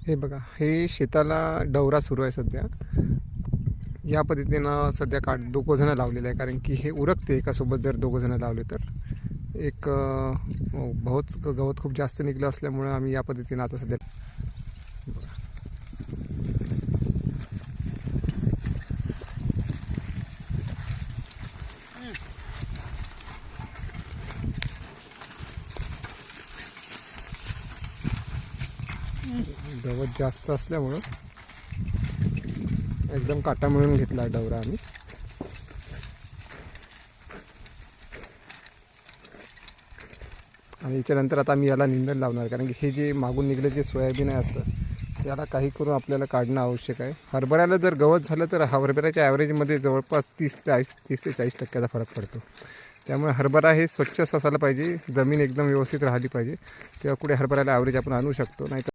हे बघा, हे शेताला डवरा सुरू आहे सध्या. या पद्धतीनं सध्या दोघं जणं लावलेलं आहे, कारण की हे उरकते एकासोबत जर दोघं जणं लावले तर. एक बहुत गवत खूप जास्त निघलं असल्यामुळे आम्ही या पद्धतीनं आता सध्या गवत जास्त असल्यामुळं एकदम काटा मिळून घेतला डवरा आम्ही. आणि याच्यानंतर आता आम्ही याला निंदण लावणार, कारण की हे जे मागून निघलं जे सोयाबीन आहे असं, याला काही करून आपल्याला काढणं आवश्यक आहे. हरभऱ्याला जर गवत झालं तर हरभऱ्याच्या ॲव्हरेजमध्ये जवळपास 30 ते 40% फरक पडतो. त्यामुळे हरभरा हे स्वच्छ असायला पाहिजे, जमीन एकदम व्यवस्थित राहिली पाहिजे, तेव्हा कुठे हरभऱ्याला ॲव्हरेज आपण आणू शकतो. नाही